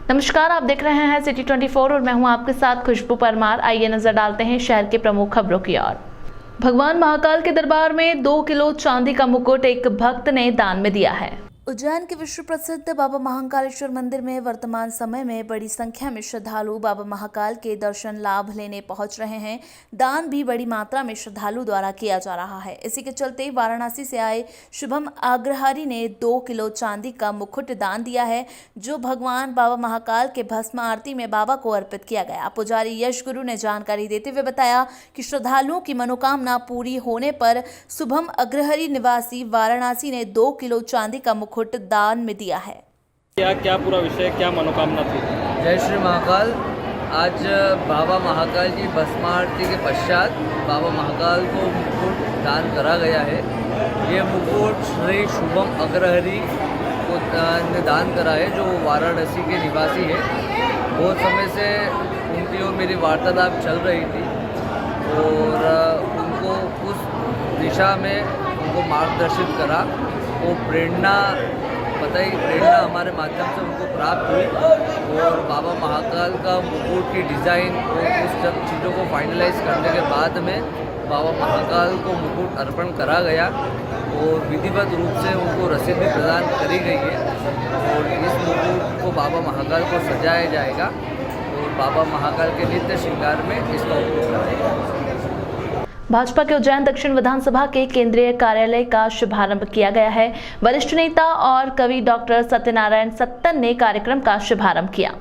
नमस्कार, आप देख रहे हैं सिटी 24 और मैं हूं आपके साथ खुशबू परमार। आइए नजर डालते हैं शहर के प्रमुख खबरों की ओर। भगवान महाकाल के दरबार में 2 किलो चांदी का मुकुट एक भक्त ने दान में दिया है। उज्जैन के विश्व प्रसिद्ध बाबा महाकालेश्वर मंदिर में वर्तमान समय में बड़ी संख्या में श्रद्धालु बाबा महाकाल के दर्शन लाभ लेने पहुंच रहे हैं। दान भी बड़ी मात्रा में श्रद्धालु द्वारा किया जा रहा है। इसी के चलते वाराणसी से आए शुभम अग्रहारी ने 2 किलो चांदी का मुकुट दान दिया है, जो भगवान बाबा महाकाल के भस्म आरती में बाबा को अर्पित किया गया। पुजारी यश गुरु ने जानकारी देते हुए बताया कि श्रद्धालुओं की मनोकामना पूरी होने पर शुभम अग्रहारी निवासी वाराणसी ने 2 किलो चांदी का मुकुट दान में दिया है। क्या पूरा विषय, क्या मनोकामना थी? जय श्री महाकाल। आज बाबा महाकाल की भस्म आरती के पश्चात बाबा महाकाल को मुकुट दान करा गया है। ये मुकुट श्री शुभम अग्रहारी को ने दान करा है, जो वाराणसी के निवासी है। बहुत समय से उनकी और मेरी वार्तालाप चल रही थी और उनको उस दिशा में उनको मार्गदर्शित करा। वो प्रेरणा हमारे माध्यम से उनको प्राप्त हुई और बाबा महाकाल का मुकुट की डिज़ाइन और उस सब चीज़ों को फाइनलाइज करने के बाद में बाबा महाकाल को मुकुट अर्पण करा गया और विधिवत रूप से उनको रसीद भी प्रदान करी गई है। और इस मुकुट को बाबा महाकाल को सजाया जाएगा और बाबा महाकाल के नित्य श्रृंगार में इसका उपयोग कराएगा। भाजपा के उज्जैन दक्षिण विधानसभा के केंद्रीय कार्यालय का शुभारंभ किया गया है। वरिष्ठ नेता और कवि डॉक्टर सत्यनारायण सत्तन ने कार्यक्रम का शुभारंभ किया।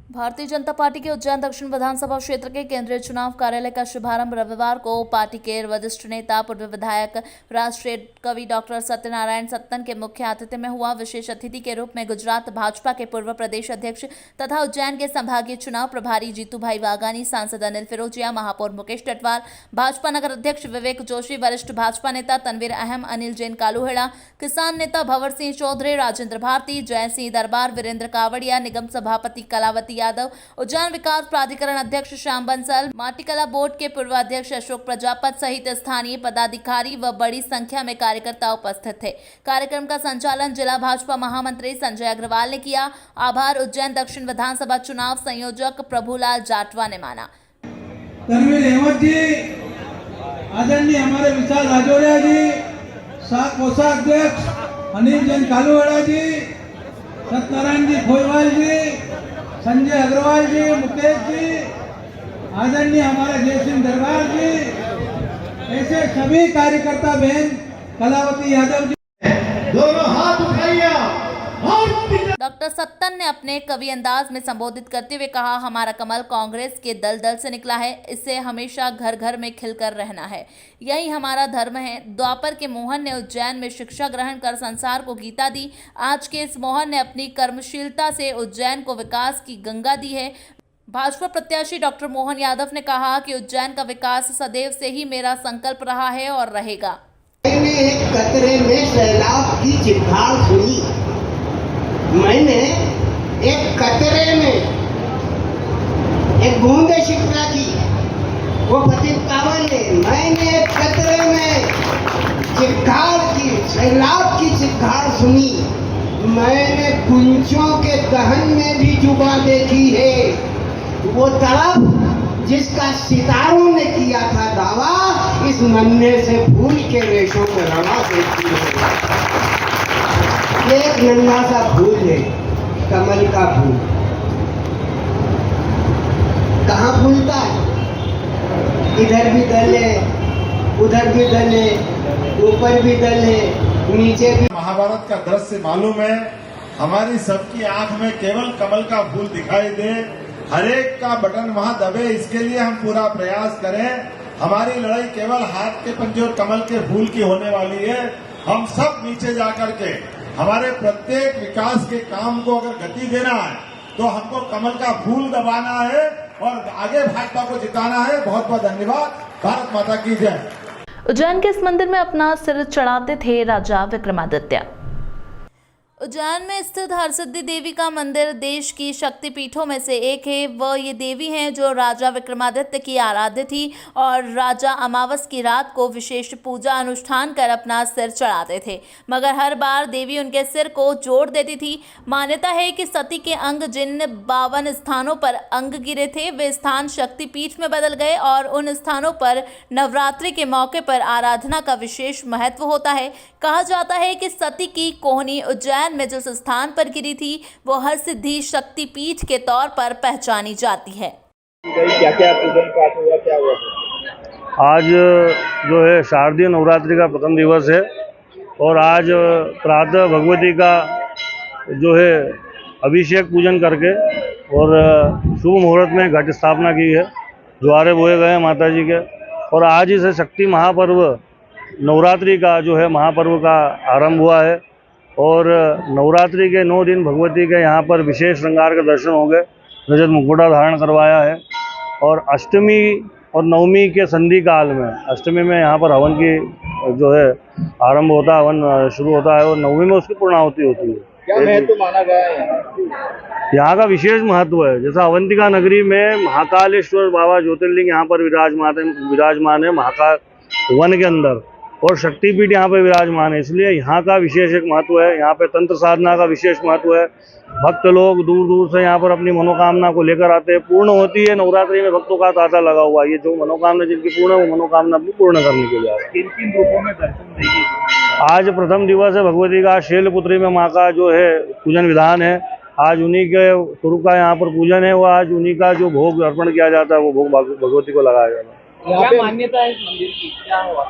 भारतीय जनता पार्टी के उज्जैन दक्षिण विधानसभा क्षेत्र के केंद्रीय चुनाव कार्यालय का शुभारंभ रविवार को पार्टी के वरिष्ठ नेता पूर्व विधायक राष्ट्रीय कवि डॉक्टर सत्यनारायण सत्तन के मुख्य आतिथ्य में हुआ। विशेष अतिथि के रूप में गुजरात भाजपा के पूर्व प्रदेश अध्यक्ष तथा उज्जैन के संभागीय चुनाव प्रभारी जीतू भाई वाघानी, सांसद अनिल फिरोजिया, महापौर मुकेश टटवाल, भाजपा नगर अध्यक्ष विवेक जोशी, वरिष्ठ भाजपा नेता तनवीर अहम, अनिल जैन कालूहेड़ा, किसान नेता भंवर सिंह चौधरी, राजेंद्र भारती, जय सिंह दरबार, वीरेंद्र कावड़िया, निगम सभापति कलावती यादव, उज्जैन विकास प्राधिकरण अध्यक्ष श्याम बंसल, माटीकला बोर्ड के पूर्व अध्यक्ष अशोक प्रजापत सहित स्थानीय पदाधिकारी व बड़ी संख्या में कार्यकर्ता उपस्थित थे। कार्यक्रम का संचालन जिला भाजपा महामंत्री संजय अग्रवाल ने किया। आभार उज्जैन दक्षिण विधानसभा चुनाव संयोजक प्रभुलाल जाटवा ने माना। तनवीर अहमद जी, आदरणीय हमारे विशाल राजौरिया जी, कोषाध्यक्ष अनिल जैन कालूहेड़ा जी, सत्यनारायण जी खोईवाल जी, संजय अग्रवाल जी, मुकेश जी, आदरणीय हमारे जय सिंह दरबार जी, ऐसे सभी कार्यकर्ता बहन, कलावती यादव जी, दोनों हाथ उठाइए। डॉक्टर सत्तन ने अपने कवि अंदाज में संबोधित करते हुए कहा, हमारा कमल कांग्रेस के दल से निकला है, इसे हमेशा घर घर में खिलकर रहना है, यही हमारा धर्म है। द्वापर के मोहन ने उज्जैन में शिक्षा ग्रहण कर संसार को गीता दी। आज के इस मोहन ने अपनी कर्मशीलता से उज्जैन को विकास की गंगा दी है। भाजपा प्रत्याशी डॉक्टर मोहन यादव ने कहा कि उज्जैन का विकास सदैव से ही मेरा संकल्प रहा है और रहेगा। मैंने एक कतरे में सैलाब की चिल्लाहट सुनी, मैंने एक कतरे में एक बूंद शिक्षा की, वो पतित पावन ने, मैंने एक कतरे में चिल्लाहट की, सैलाब की चिल्लाहट सुनी, मैंने पुंछों के दहन में भी जुबा देखी है। वो तड़प जिसका सितारों ने किया था दावा, इस नन्हे से फूल के रेशों में रवा देखी है। एक नन्हा सा फूल है, कमल का फूल, कहाँ फूलता है? इधर भी दल है, उधर भी दल है, ऊपर भी दल है, नीचे भी। महाभारत का दृश्य मालूम है, हमारी सबकी आंख में केवल कमल का फूल दिखाई दे, हरेक का बटन वहां दबे, इसके लिए हम पूरा प्रयास करें। हमारी लड़ाई केवल हाथ के पंजे और कमल के फूल की होने वाली है। हम सब नीचे जाकर के हमारे प्रत्येक विकास के काम को अगर गति देना है तो हमको कमल का फूल दबाना है और आगे भाजपा को जिताना है। बहुत बहुत धन्यवाद। भारत माता की जय। उज्जैन के इस मंदिर में अपना सिर चढ़ाते थे राजा विक्रमादित्य। उज्जैन में स्थित हरसिद्धि देवी का मंदिर देश की शक्तिपीठों में से एक है। वह ये देवी हैं जो राजा विक्रमादित्य की आराध्य थी और राजा अमावस की रात को विशेष पूजा अनुष्ठान कर अपना सिर चढ़ाते थे, मगर हर बार देवी उनके सिर को जोड़ देती थी। मान्यता है कि सती के अंग जिन 52 स्थानों पर अंग गिरे थे वे स्थान शक्तिपीठ में बदल गए और उन स्थानों पर नवरात्रि के मौके पर आराधना का विशेष महत्व होता है। कहा जाता है कि सती की कोहनी उज्जैन में जिस स्थान पर गिरी थी वो हरसिद्धि शक्तिपीठ के तौर पर पहचानी जाती है। क्या क्या पूजन पाठ हुआ, क्या हुआ? आज जो है शारदीय नवरात्रि का प्रथम दिवस है और आज प्रातः भगवती का जो है अभिषेक पूजन करके और शुभ मुहूर्त में घट स्थापना की है, ज्वारे बोए गए माता जी के। और आज ही से शक्ति महापर्व नवरात्रि का जो है महापर्व का आरंभ हुआ है और नवरात्रि के 9 दिन भगवती के यहाँ पर विशेष श्रृंगार के दर्शन हो गए, रजत मुकुटा धारण करवाया है। और अष्टमी और नवमी के संधि काल में अष्टमी में यहाँ पर हवन की जो है आरंभ होता है, हवन शुरू होता है और नवमी में उसकी पूर्णाहुति होती है। क्या महत्व माना गया है यहाँ का विशेष महत्व है। जैसा अवंतिका नगरी में महाकालेश्वर बाबा ज्योतिर्लिंग यहाँ पर विराजमान है महाकाल वन के अंदर, और शक्तिपीठ यहाँ पे विराजमान है, इसलिए यहाँ का विशेष एक महत्व है। यहाँ पे तंत्र साधना का विशेष महत्व है। भक्त लोग दूर दूर से यहाँ पर अपनी मनोकामना को लेकर आते हैं, पूर्ण होती है। नवरात्रि में भक्तों का तांता लगा हुआ है, ये जो मनोकामना जिनकी पूर्ण है वो मनोकामना अपनी पूर्ण करने के लिए आए। किन रूपों में दर्शन देगी? आज प्रथम दिवस है भगवती का, शैलपुत्री में माँ का जो है पूजन विधान है। आज उन्हीं के स्वरूप का यहाँ पर पूजन है, वो आज उन्हीं का जो भोग अर्पण किया जाता है वो भोग भगवती को लगाया जाता है। क्या मान्यता है इस मंदिर की, क्या हुआ?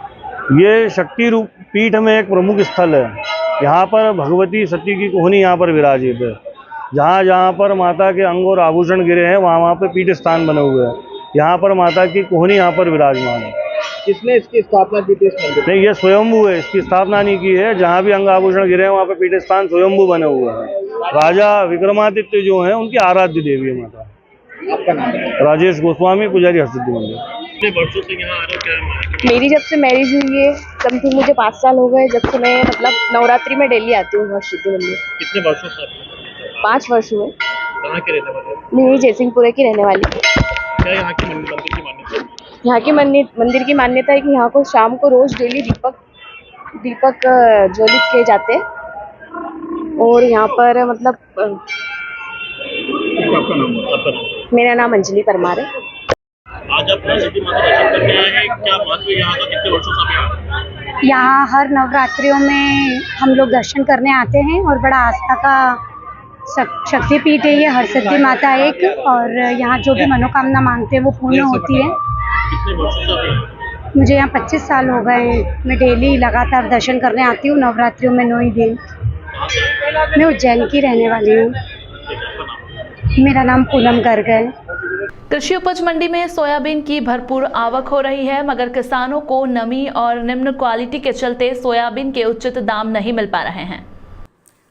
ये शक्ति रूप पीठ में एक प्रमुख स्थल है। यहाँ पर भगवती सती की कोहनी यहाँ पर विराजित है। जहाँ जहाँ पर माता के अंग और आभूषण गिरे हैं वहाँ पे पीठ स्थान बने हुए हैं। यहाँ पर माता की कोहनी यहाँ पर विराजमान है। किसने इसकी स्थापना की थी इस मंदिर? नहीं, ये स्वयंभू है, इसकी स्थापना नहीं की है। जहाँ भी अंग आभूषण गिरे हैं वहाँ पे पीठ स्थान स्वयंभू बने हुए हैं। राजा विक्रमादित्य जो है उनकी आराध्य देवी है माता। आपका नाम? राजेश गोस्वामी, पुजारी हरसिद्धि मंदिर। कितने वर्षों से यहाँ आ रहे हो, क्या? मेरी जब से मैरिज हुई है समथिंग मुझे 5 साल हो गए, जब से मैं मतलब नवरात्रि में डेली आती हूँ हरसिद्धि मंदिर। कितने वर्षों से? 5 वर्ष हुए। कहाँ के रहने वाले? मैं यही जयसिंहपुरे की रहने वाली हूँ। क्या यहाँ की मंदिर की मान्यता? यहाँ की मंदिर की मान्यता है कि यहाँ को शाम को रोज डेली दीपक ज्वलित किए जाते हैं और यहाँ पर मतलब आपका नाम? मेरा नाम अंजलि परमार है। आज आप हरसिद्धि माता दर्शन करने आए हैं, क्या महत्व है यहाँ का? कितने वर्षों से आप यहाँ हर नवरात्रियों में हम लोग दर्शन करने आते हैं और बड़ा आस्था का शक्तिपीठ है ये हरसिद्धि माता एक, और यहाँ जो भी मनोकामना मांगते हैं वो पूर्ण होती है। कितने वर्षों से आप? मुझे यहाँ 25 साल हो गए। मैं डेली लगातार दर्शन करने आती हूँ नवरात्रियों में 9 ही दिन। मैं उज्जैन की रहने वाली हूँ। मेरा नाम पूनम गर्ग है। कृषि उपज मंडी में सोयाबीन की भरपूर आवक हो रही है, मगर किसानों को नमी और निम्न क्वालिटी के चलते सोयाबीन के उचित दाम नहीं मिल पा रहे हैं।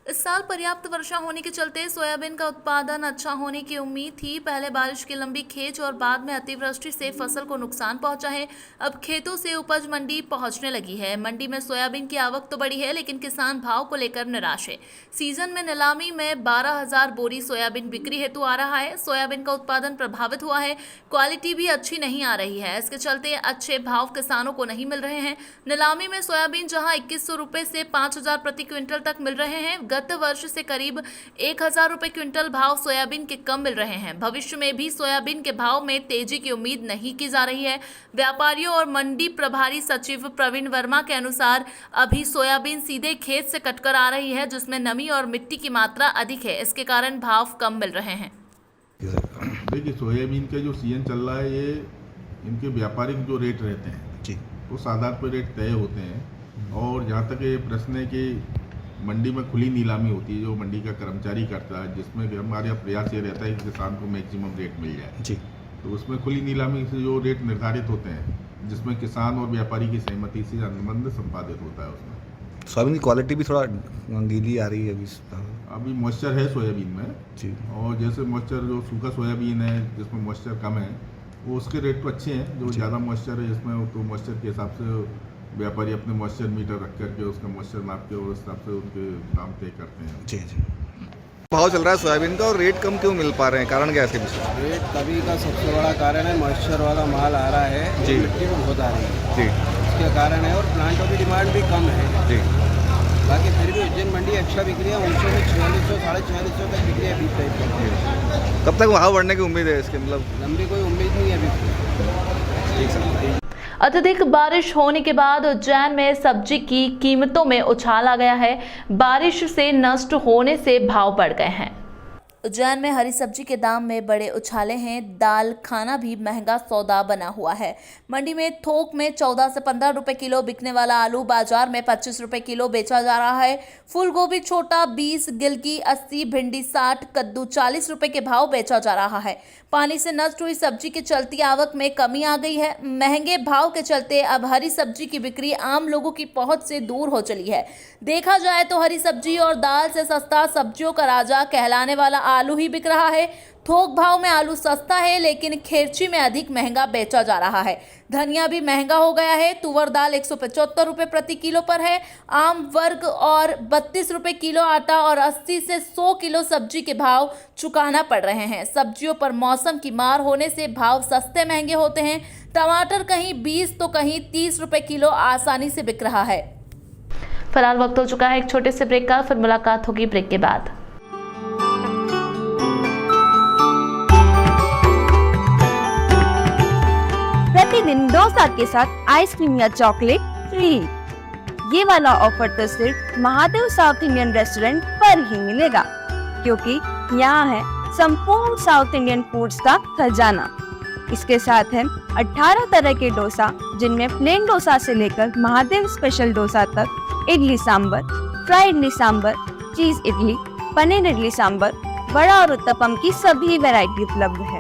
इस साल पर्याप्त वर्षा होने के चलते सोयाबीन का उत्पादन अच्छा होने की उम्मीद थी। पहले बारिश की लंबी खेच और बाद में अतिवृष्टि से फसल को नुकसान पहुंचा है। अब खेतों से उपज मंडी पहुंचने लगी है। मंडी में सोयाबीन की आवक तो बढ़ी है, लेकिन किसान भाव को लेकर निराश है। सीजन में नीलामी में 12,000 बोरी सोयाबीन बिक्री हेतु आ रहा है। सोयाबीन का उत्पादन प्रभावित हुआ है, क्वालिटी भी अच्छी नहीं आ रही है। इसके चलते अच्छे भाव किसानों को नहीं मिल रहे हैं। नीलामी में सोयाबीन जहां 2100 रुपये से 5,000 प्रति क्विंटल तक मिल रहे हैं, गत वर्ष से करीब 1,000 रुपये क्विंटल भाव सोयाबीन के कम मिल रहे हैं। भविष्य में भी सोयाबीन के भाव में तेजी की उम्मीद नहीं की जा रही है। व्यापारियों और मंडी प्रभारी सचिव प्रवीण वर्मा के अनुसार अभी सोयाबीन सीधे खेत से कटकर आ रही है, जिसमें नमी और मिट्टी की मात्रा अधिक है। इसके कारण भाव कम मिल रहे हैं। देखिए, सोयाबीन का जो सीजन चल रहा है, ये इनके व्यापारिक जो रेट रहते हैं जी, वो साधारण पे रेट तय होते हैं। और जहाँ तक ये प्रश्न है कि मंडी में खुली नीलामी होती है जो मंडी का कर्मचारी करता है, जिसमें कि हमारे यहाँ प्रयास ये रहता है कि किसान को मैक्सिमम रेट मिल जाए जी। तो उसमें खुली नीलामी से जो रेट निर्धारित होते हैं, जिसमें किसान और व्यापारी की सहमति से अनुबंध संपादित होता है। उसमें सोयाबीन की क्वालिटी भी थोड़ा गीली आ रही है अभी मॉइस्चर है सोयाबीन में जी। और जैसे मॉइस्चर जो सूखा सोयाबीन है जिसमें मॉइस्चर कम है, वो उसके रेट तो अच्छे हैं, जो ज़्यादा मॉइस्चर है इसमें तो मॉइस्चर के हिसाब से व्यापारी अपने मॉइस्चर मीटर रख करके उसका मॉइस्चर नाप के उस हिसाब से उनके दाम तय करते हैं। जी जी। भाव चल रहा है सोयाबीन का और रेट कम क्यों मिल पा रहे हैं, कारण क्या है इसके पीछे? रेट कभी का सबसे बड़ा कारण है मॉइस्चर वाला माल आ रहा है जी। मिट्टी में बहुत आ रही है जी, इसके कारण है, और प्लांटों की डिमांड भी कम है जी। बाकी फिर भी उज्जैन मंडी अच्छा बिक रही है, ऊँचों में 4600 4650 तक बिक रही है बीस टाइप का। कब तक भाव बढ़ने की उम्मीद है इसके, मतलब? लंबी कोई उम्मीद नहीं है अभी। ठीक सर। अत्यधिक बारिश होने के बाद उज्जैन में सब्जी की कीमतों में उछाल आ गया है। बारिश से नष्ट होने से भाव बढ़ गए हैं। उज्जैन में हरी सब्जी के दाम में बड़े उछाले हैं। दाल खाना भी महंगा सौदा बना हुआ है। मंडी में थोक में 14 से 15 रुपए किलो बिकने वाला आलू बाजार में 25 रुपए किलो बेचा जा रहा है। फूल गोभी छोटा 20, गिलकी 80, भिंडी 60, कद्दू 40 रुपए के भाव बेचा जा रहा है। पानी से नष्ट हुई सब्जी के चलती आवक में कमी आ गई है। महंगे भाव के चलते अब हरी सब्जी की बिक्री आम लोगों की पहुंच से दूर हो चली है। देखा जाए तो हरी सब्जी और दाल से सस्ता सब्जियों का राजा कहलाने वाला आलू ही बिक रहा है। थोक भाव में आलू सस्ता है, लेकिन खेरची में अधिक महंगा बेचा जा रहा है। धनिया भी महंगा हो गया है। तुवर दाल 175 रुपए प्रति किलो पर है। आम वर्ग और 32 रुपए किलो आटा और 80 से 100 किलो सब्जी के भाव चुकाना पड़ रहे हैं। सब्जियों पर मौसम की मार होने से भाव सस्ते महंगे होते हैं। टमाटर कहीं 20 तो कहीं 30 रुपए किलो आसानी से बिक रहा है। फिलहाल वक्त हो चुका है एक छोटे से ब्रेक का, फिर मुलाकात होगी ब्रेक के बाद। प्रतिदिन डोसा के साथ आइसक्रीम या चॉकलेट फ्री। ये वाला ऑफर तो सिर्फ महादेव साउथ इंडियन रेस्टोरेंट पर ही मिलेगा, क्योंकि यहाँ है संपूर्ण साउथ इंडियन फूड्स का खजाना। इसके साथ है 18 तरह के डोसा, जिनमें प्लेन डोसा से लेकर महादेव स्पेशल डोसा तक, इडली सांबर, फ्राइड इडली सांबर, चीज इडली, पनीर इडली सांबर, वड़ा और उत्तपम की सभी वैरायटी उपलब्ध है।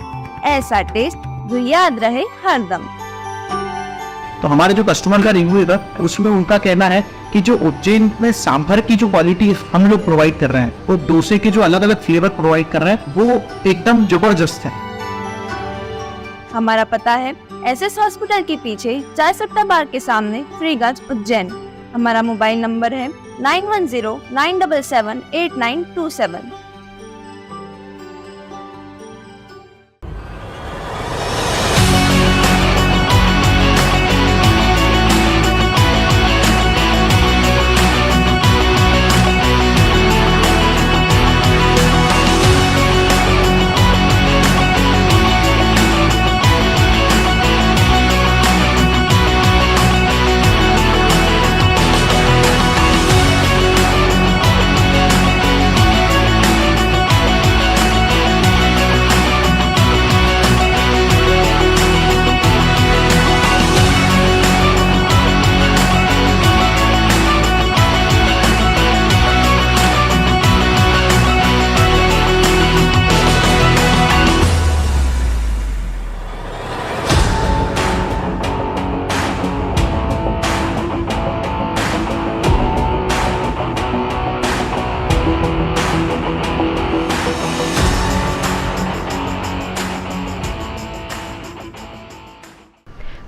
ऐसा टेस्ट जो याद रहे हरदम। तो हमारे जो कस्टमर का रिव्यू था उसमें उनका कहना है कि जो उज्जैन में सांभर की जो क्वालिटी हम लोग प्रोवाइड कर रहे हैं, वो डोसे के जो अलग अलग फ्लेवर प्रोवाइड कर रहे हैं, वो एकदम जबरदस्त है। हमारा पता है एसएस हॉस्पिटल के पीछे चाय सट्टा बार के सामने, फ्रीगंज, उज्जैन। हमारा मोबाइल नंबर है 9109778927।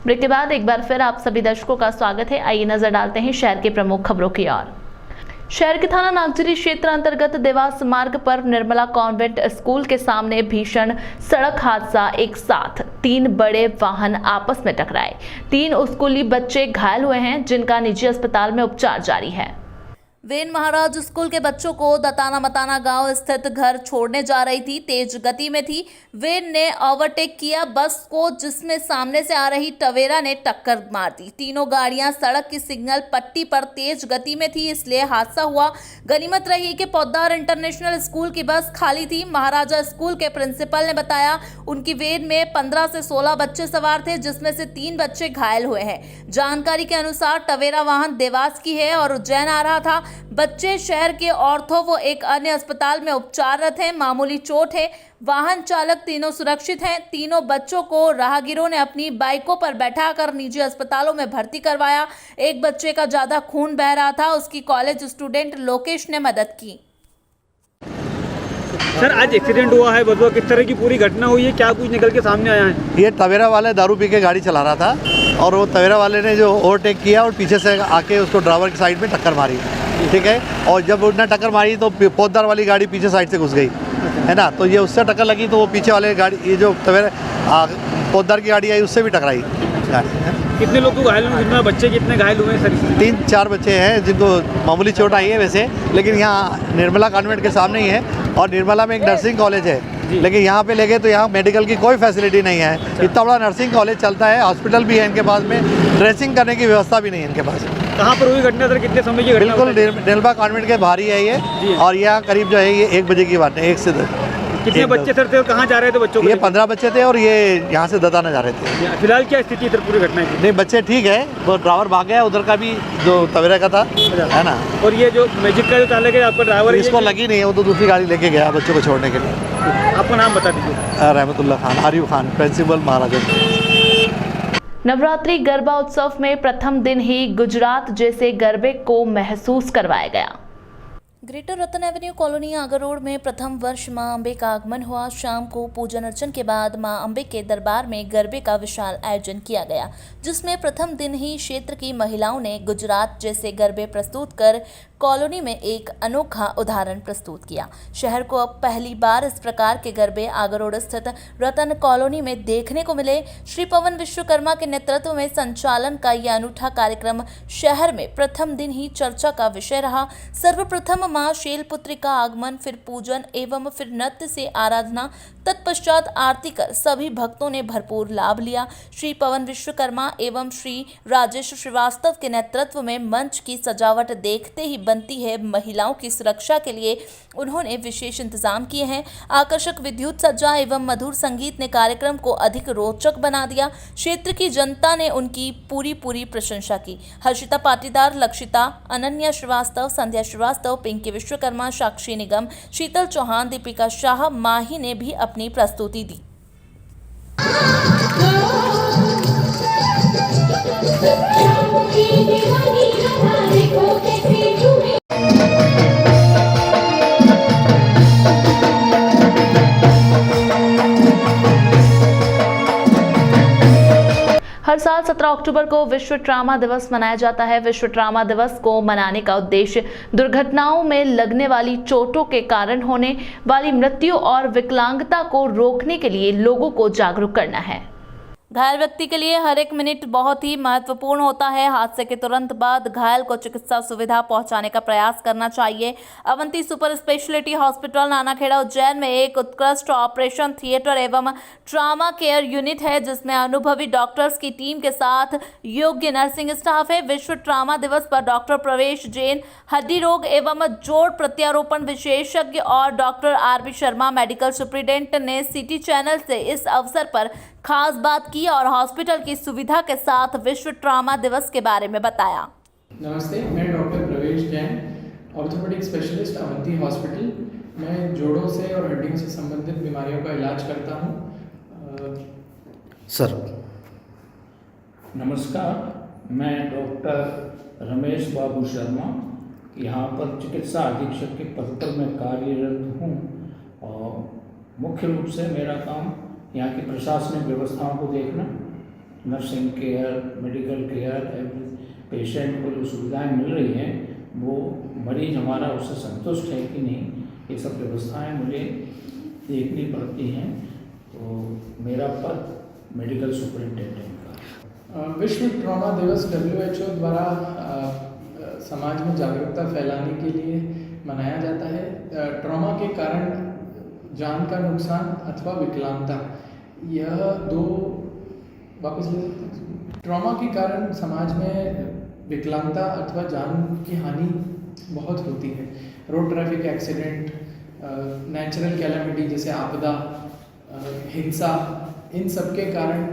ब्रेक के बाद एक बार फिर आप सभी दर्शकों का स्वागत है। आइए नजर डालते हैं शहर की प्रमुख खबरों की ओर। शहर के थाना नागजरी क्षेत्र अंतर्गत देवास मार्ग पर निर्मला कॉन्वेंट स्कूल के सामने भीषण सड़क हादसा। एक साथ 3 बड़े वाहन आपस में टकराए। 3 स्कूली बच्चे घायल हुए हैं, जिनका निजी अस्पताल में उपचार जारी है। वेन महाराज स्कूल के बच्चों को दताना मताना गांव स्थित घर छोड़ने जा रही थी। तेज गति में थी। वेन ने ओवरटेक किया बस को, जिसमें सामने से आ रही टवेरा ने टक्कर मार दी। तीनों गाड़ियां सड़क की सिग्नल पट्टी पर तेज गति में थी, इसलिए हादसा हुआ। गनीमत रही कि पौदार इंटरनेशनल स्कूल की बस खाली थी। महाराजा स्कूल के प्रिंसिपल ने बताया उनकी वेन में 15 से 16 बच्चे सवार थे, जिसमें से 3 बच्चे घायल हुए हैं। जानकारी के अनुसार टवेरा वाहन देवास की है और उज्जैन आ रहा था। बच्चे शहर के ऑर्थो व एक अन्य अस्पताल में उपचाररत हैं। मामूली चोट है। वाहन चालक तीनों सुरक्षित हैं। तीनों बच्चों को राहगीरों ने अपनी बाइकों पर बैठाकर निजी अस्पतालों में भर्ती करवाया। एक बच्चे का ज्यादा खून बह रहा था, उसकी कॉलेज स्टूडेंट लोकेश ने मदद की। सर आज एक्सीडेंट हुआ है बदुआ, किस तरह की पूरी घटना हुई है, क्या कुछ निकल के सामने आया है? ये तवेरा वाले दारू पी के गाड़ी चला रहा था और वो तवेरा वाले ने जो ओवरटेक किया और पीछे से आके उसको ड्राइवर की साइड में टक्कर मारी, ठीक है। और जब उसने टक्कर मारी तो पोतदार वाली गाड़ी पीछे साइड से घुस गई, है ना। तो ये उससे टक्कर लगी तो वो पीछे वाले गाड़ी, ये जो तवेरा पोतदार की गाड़ी आई उससे भी टकराई गाड़ी। कितने लोग घायल हुए, कितने बच्चे कितने घायल हुए सर? 3-4 बच्चे हैं जिनको मामूली चोट आई है वैसे, लेकिन यहाँ निर्मला कॉन्वेंट के सामने ही है और निर्मला में एक नर्सिंग कॉलेज है, लेकिन यहाँ पे ले गए तो यहाँ मेडिकल की कोई फैसिलिटी नहीं है। इतना बड़ा नर्सिंग कॉलेज चलता है, हॉस्पिटल भी है इनके पास में, ड्रेसिंग करने की व्यवस्था भी नहीं है इनके पास। कहाँ पर हुई घटना सर, कितने समय की घटना? बिल्कुल निर्मला कॉन्वेंट के बाहर ही है ये, और यहाँ करीब जो है ये 1 बजे की बात है, 1 से 10। कितने बच्चे सर थे और कहाँ जा रहे थे बच्चों को? ये 15 बच्चे थे और ये यहाँ से ददाना जा रहे थे। फिलहाल क्या स्थिति सर पूरी घटना की? नहीं बच्चे ठीक है, वो ड्राइवर भाग गया उधर का भी जो तवेरा का था, है ना। और ये जो मैजिक का जो चालक है आपका ड्राइवर, इसको लगी नहीं है, वो तो दूसरी गाड़ी लेके गया बच्चों को छोड़ने के लिए। आपका नाम बता दीजिए। रहमतुल्ला खान, आरिफ खान, प्रिंसिपल महाराजा। नवरात्रि गरबा उत्सव में प्रथम दिन ही गुजरात जैसे गरबे को महसूस करवाया गया। ग्रेटर रतन एवेन्यू कॉलोनी आगर रोड में प्रथम वर्ष मां अंबे का आगमन हुआ। शाम को पूजन अर्चन के बाद मां अंबे के दरबार में गरबे का विशाल आयोजन किया गया, जिसमें प्रथम दिन ही क्षेत्र की महिलाओं ने गुजरात जैसे गरबे प्रस्तुत कर कॉलोनी में एक अनोखा उदाहरण प्रस्तुत किया। शहर को अब पहली बार इस प्रकार के गरबे आगर रोड स्थित रतन कॉलोनी में देखने को मिले। श्री पवन विश्वकर्मा के नेतृत्व में संचालन का यह अनूठा कार्यक्रम शहर में प्रथम दिन ही चर्चा का विषय रहा। सर्वप्रथम मां शैलपुत्री का आगमन, फिर पूजन एवं फिर नृत्य से आराधना, तत्पश्चात आरती कर सभी भक्तों ने भरपूर लाभ लिया। श्री पवन विश्वकर्मा एवं श्री राजेश श्रीवास्तव के नेतृत्व में मंच की सजावट देखते ही बनती है। महिलाओं की सुरक्षा के लिए उन्होंने विशेष इंतजाम किए हैं। आकर्षक विद्युत सज्जा एवं मधुर संगीत ने कार्यक्रम को अधिक रोचक बना दिया। क्षेत्र की जनता ने उनकी पूरी प्रशंसा की। हर्षिता पाटीदार, लक्षिता, अनन्या श्रीवास्तव, संध्या श्रीवास्तव, पिंकी विश्वकर्मा, साक्षी निगम, शीतल चौहान, दीपिका शाह, माही ने भी अपनी प्रस्तुति दी। हर साल 17 अक्टूबर को विश्व ट्रामा दिवस मनाया जाता है। विश्व ट्रामा दिवस को मनाने का उद्देश्य दुर्घटनाओं में लगने वाली चोटों के कारण होने वाली मृत्यु और विकलांगता को रोकने के लिए लोगों को जागरूक करना है। घायल व्यक्ति के लिए हर एक मिनट बहुत ही महत्वपूर्ण होता है। हादसे के तुरंत बाद घायल को चिकित्सा सुविधा पहुंचाने का प्रयास करना चाहिए। Avanti super speciality hospital Nanakheda Ujjain में एक उत्कृष्ट ऑपरेशन थिएटर एवं ट्रामा केयर यूनिट है, जिसमें अनुभवी डॉक्टर्स की टीम के साथ योग्य नर्सिंग स्टाफ है। विश्व ट्रामा दिवस पर डॉक्टर प्रवेश जैन, हड्डी रोग एवं जोड़ प्रत्यारोपण विशेषज्ञ और doctor RB. Sharma, medical superintendent ने सिटी चैनल से इस अवसर पर खास बात की और हॉस्पिटल की सुविधा के साथ विश्व ट्रामा दिवस के बारे में बताया। नमस्ते, मैं डॉक्टर प्रवेश Jain, orthopaedic specialist, Avanti hospital. मैं जोड़ों से और हड्डियों से संबंधित बीमारियों का इलाज करता हूँ। सर नमस्कार, मैं डॉक्टर रमेश बाबू शर्मा यहाँ पर चिकित्सा अधीक्षक के पद पर मैं कार्यरत हूँ और मुख्य रूप से मेरा काम यहाँ की प्रशासनिक व्यवस्थाओं को देखना, nursing care, medical care, patient को जो सुविधाएं मिल रही हैं वो मरीज हमारा उससे संतुष्ट है कि नहीं, ये सब व्यवस्थाएं मुझे देखनी पड़ती हैं। तो मेरा पद मेडिकल सुपरिटेंडेंट का। विश्व ट्रॉमा दिवस WHO द्वारा समाज में जागरूकता फैलाने के लिए मनाया जाता है। ट्रॉमा के कारण जान का नुकसान अथवा विकलांगता, यह दो वापस ले सकते हैं। ट्रॉमा के कारण समाज में विकलांगता अथवा जान की हानि बहुत होती है। Road traffic accident, natural calamity जैसे आपदा, हिंसा, इन सब के कारण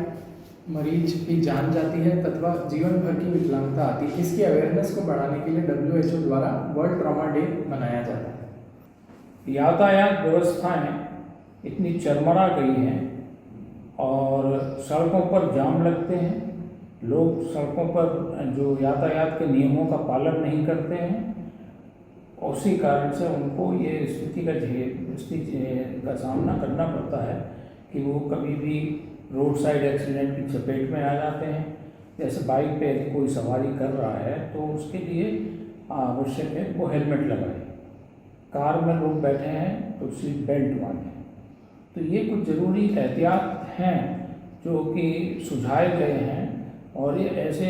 मरीज की जान जाती है तथा जीवन भर की विकलांगता आती है। इसकी अवेयरनेस को बढ़ाने के लिए WHO द्वारा वर्ल्ड ट्रॉमा डे मनाया जाता है। यातायात व्यवस्थाएं इतनी चरमरा गई हैं और सड़कों पर जाम लगते हैं। लोग सड़कों पर जो यातायात के नियमों का पालन नहीं करते हैं उसी कारण से उनको ये स्थिति का सामना करना पड़ता है कि वो कभी भी रोड साइड एक्सीडेंट की चपेट में आ जाते हैं। जैसे बाइक पे यदि कोई सवारी कर रहा है तो उसके लिए आवश्यक है वो हेलमेट लगाए, कार में लोग बैठे हैं तो सीट बेल्ट बांधें। तो ये कुछ ज़रूरी एहतियात हैं जो कि सुझाए गए हैं, और ये ऐसे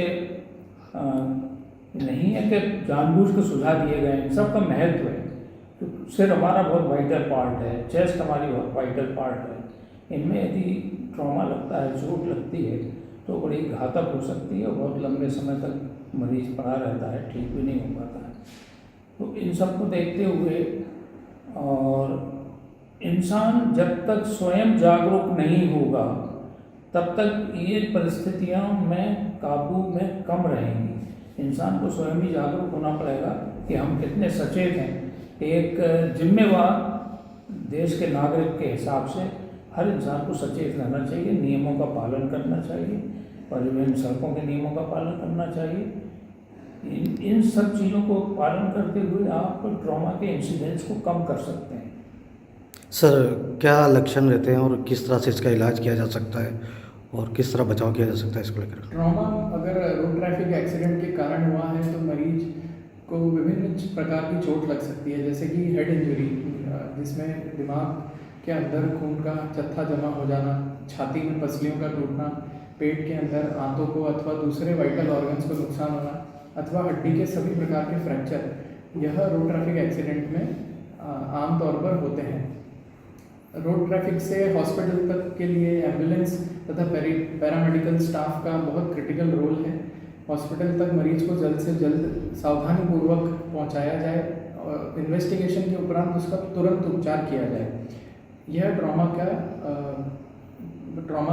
नहीं है कि जानबूझ के सुझा दिए गए हैं। सबका महत्व है। तो सिर हमारा बहुत वाइटल पार्ट है, चेस्ट हमारी बहुत वाइटल पार्ट है। इनमें यदि ट्रॉमा लगता है, चोट लगती है तो बड़ी घातक हो सकती है और बहुत लंबे समय तक मरीज पड़ा रहता है, ठीक भी नहीं हो पाता है। तो इन सब को देखते हुए और इंसान जब तक स्वयं जागरूक नहीं होगा तब तक ये परिस्थितियाँ में काबू में कम रहेंगी। इंसान को स्वयं ही जागरूक होना पड़ेगा कि हम कितने सचेत हैं। एक जिम्मेवार देश के नागरिक के हिसाब से हर इंसान को सचेत रहना चाहिए, नियमों का पालन करना चाहिए, परिवहन सड़कों के नियमों का पालन करना चाहिए। इन सब चीज़ों को पालन करते हुए आप ट्रॉमा के इंसिडेंट्स को कम कर सकते हैं। सर, क्या लक्षण रहते हैं और किस तरह से इसका इलाज किया जा सकता है और किस तरह बचाव किया जा सकता है इसको लेकर? ट्रॉमा अगर रोड ट्रैफिक एक्सीडेंट के कारण हुआ है तो मरीज को विभिन्न प्रकार की चोट लग सकती है, जैसे कि हेड इंजरी जिसमें दिमाग के अंदर खून का जत्था जमा हो जाना, छाती में पसलियों का टूटना, पेट के अंदर आंतों को अथवा दूसरे वाइटल ऑर्गन्स को नुकसान होना, अथवा हड्डी के सभी प्रकार के फ्रैक्चर, यह रोड ट्रैफिक एक्सीडेंट में आम तौर पर होते हैं। रोड ट्रैफिक से हॉस्पिटल तक के लिए एम्बुलेंस तथा पैरामेडिकल स्टाफ का बहुत क्रिटिकल रोल है। हॉस्पिटल तक मरीज को जल्द से जल्द सावधानीपूर्वक पहुंचाया जाए और इन्वेस्टिगेशन के उपरांत उसका तुरंत उपचार किया जाए। यह ट्रॉमा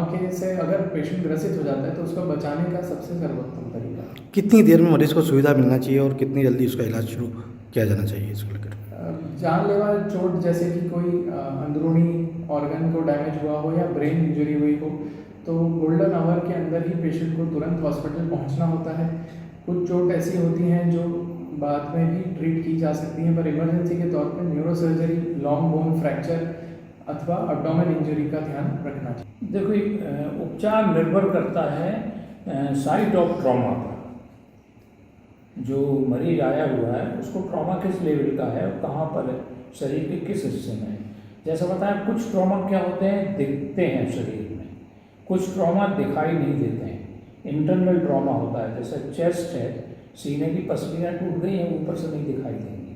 के से अगर पेशेंट ग्रसित हो जाता है तो उसको बचाने का सबसे सर्वोत्तम तरीका। कितनी देर में मरीज को सुविधा मिलना चाहिए और कितनी जल्दी उसका इलाज शुरू किया जाना चाहिए इसको लेकर? जानलेवा चोट जैसे कि कोई अंदरूनी ऑर्गन को डैमेज हुआ हो या ब्रेन इंजरी हुई हो तो गोल्डन आवर के अंदर ही पेशेंट को तुरंत हॉस्पिटल पहुंचना होता है। कुछ चोट ऐसी होती हैं जो बाद में भी ट्रीट की जा सकती हैं, पर इमरजेंसी के तौर पर न्यूरोसर्जरी, लॉन्ग बोन फ्रैक्चर अथवा अब्डोमेन इंजरी का ध्यान रखना चाहिए। देखो, उपचार निर्भर करता है साइट ऑफ ट्रॉमा पर। जो मरीज आया हुआ है उसको ट्रॉमा किस लेवल का है और कहाँ पर है, शरीर के किस हिस्से में है। जैसा बताया, कुछ ट्रॉमा क्या होते हैं, दिखते हैं शरीर में, कुछ ट्रॉमा दिखाई नहीं देते हैं। इंटरनल ट्रॉमा होता है, जैसे चेस्ट है, सीने की पसलियाँ टूट गई हैं, ऊपर से नहीं दिखाई देंगी।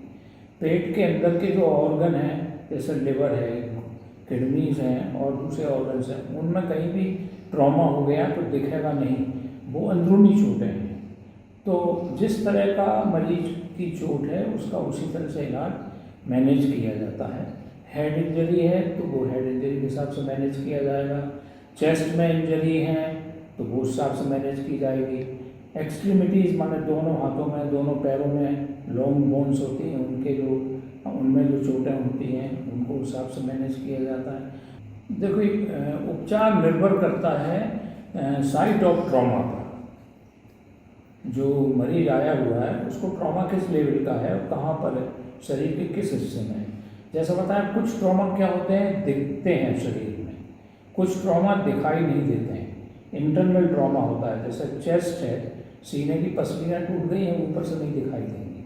पेट के अंदर के जो ऑर्गन हैं, जैसे लिवर है, किडनीज हैं और दूसरे ऑर्गन्स हैं, उनमें कहीं भी ट्रॉमा हो गया तो दिखेगा नहीं, वो अंदरूनी चोटें हैं। तो जिस तरह का मरीज की चोट है उसका उसी तरह से इलाज मैनेज किया जाता है। हेड इंजरी है तो वो हेड इंजरी के हिसाब से मैनेज किया जाएगा। चेस्ट में इंजरी है तो वो उस हिसाब से मैनेज की जाएगी। एक्सट्रीमिटीज़ माने दोनों हाथों में, दोनों पैरों में लॉन्ग बोन्स होती हैं, उनमें जो चोटें होती हैं उनको उस हिसाब से मैनेज किया जाता है। देखो, उपचार निर्भर करता है साइट ऑफ ट्रॉमा पर। जो मरीज आया हुआ है उसको ट्रॉमा किस लेवल का है और कहाँ पर है, शरीर के किस हिस्से में है। जैसा बताया, कुछ ट्रॉमा क्या होते हैं, दिखते हैं शरीर में, कुछ ट्रॉमा दिखाई नहीं देते हैं। इंटरनल ट्रॉमा होता है, जैसे चेस्ट है, सीने की पसलियाँ टूट गई हैं, ऊपर से नहीं दिखाई देंगी।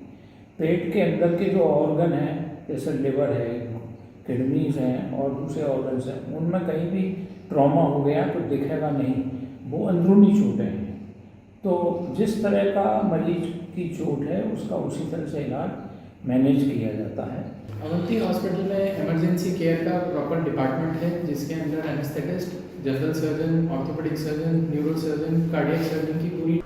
पेट के अंदर के जो ऑर्गन हैं, जैसे लिवर है, किडनीज हैं और दूसरे ऑर्गन्स हैं, उनमें कहीं भी ट्रॉमा हो गया तो दिखेगा नहीं, वो अंदरूनी चोटें हैं। तो जिस तरह का मरीज की चोट है उसका उसी तरह से इलाज मैनेज किया जाता है। अवंती हॉस्पिटल में इमरजेंसी केयर का प्रॉपर डिपार्टमेंट है जिसके अंदर anaesthetist, general surgeon, orthopaedic surgeon, neuro surgeon, cardiac surgeon की पूरी।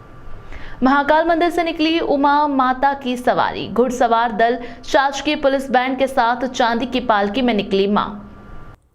महाकाल मंदिर से निकली उमा माता की सवारी। घुड़सवार दल शासकीय पुलिस बैंड के साथ चांदी की पालकी में निकली मां।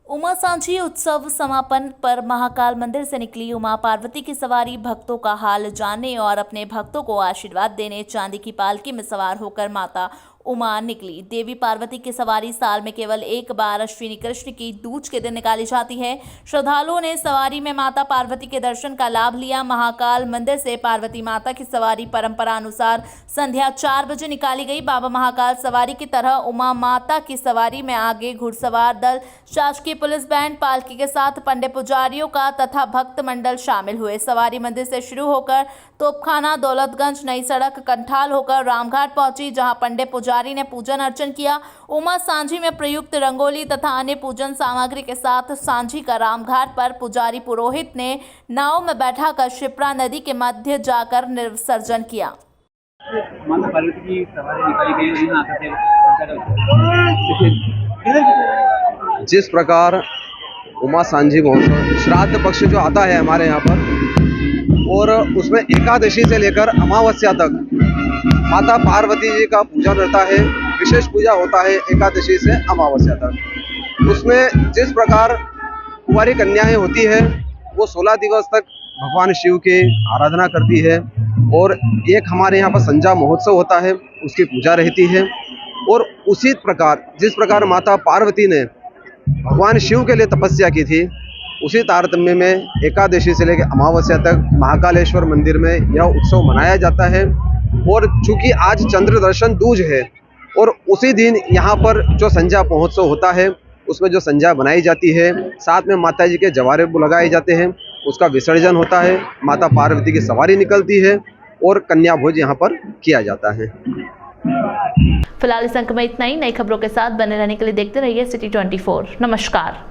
उमा सांझी उत्सव समापन पर महाकाल मंदिर से निकली उमा पार्वती की सवारी भक्तों का हाल जानने और अपने भक्तों को आशीर्वाद देने चांदी की पालकी में सवार होकर माता उमा निकली। देवी पार्वती की सवारी साल में केवल एक बार अश्विनी कृष्ण की दूज के दिन निकाली जाती है। श्रद्धालुओं ने सवारी में माता पार्वती के दर्शन का लाभ लिया। महाकाल मंदिर से पार्वती माता की सवारी परंपरा अनुसार संध्या 4 बजे निकाली गई। बाबा महाकाल सवारी की तरह उमा माता की सवारी में आगे घुड़सवार दल, शासकीय पुलिस बैंड, पालकी के साथ पंडित पुजारियों का तथा भक्त मंडल शामिल हुए। सवारी मंदिर से शुरू होकर तोपखाना, दौलतगंज, नई सड़क, कंठाल होकर रामघाट पहुंची, जहां पंडित पुजारी ने पूजन अर्चन किया। उमा सांझी में प्रयुक्त रंगोली तथा अन्य पूजन सामग्री के साथ सांझी का रामघाट पर पुजारी पुरोहित ने नाव में बैठाकर शिप्रा नदी के मध्य जाकर विसर्जन किया। माता पार्वती की सवारी निकाली गई। जिस प्रकार उमा सांझी महोत्सव श्राद्ध पक्ष जो आता है हमारे यहाँ पर, और उसमें एकादशी से लेकर अमावस्या तक माता पार्वती जी का पूजन रहता है। विशेष पूजा होता है एकादशी से अमावस्या तक। उसमें जिस प्रकार कुंवारी कन्याएं होती है वो 16 दिवस तक भगवान शिव की आराधना करती है, और एक हमारे यहाँ पर संजा महोत्सव होता है, उसकी पूजा रहती है। और उसी प्रकार जिस प्रकार माता पार्वती ने भगवान शिव के लिए तपस्या की थी, उसी तारतम्य में एकादशी से लेकर अमावस्या तक महाकालेश्वर मंदिर में यह उत्सव मनाया जाता है। और चूंकि आज चंद्र दर्शन दूज है और उसी दिन यहाँ पर जो संजा महोत्सव होता है उसमें जो संजा बनाई जाती है, साथ में माता जी के जवारे लगाए जाते हैं, उसका विसर्जन होता है, माता पार्वती की सवारी निकलती है और कन्या भोज यहाँ पर किया जाता है। फिलहाल इस अंक में इतना ही। नई खबरों के साथ बने रहने के लिए देखते रहिए सिटी 24। नमस्कार।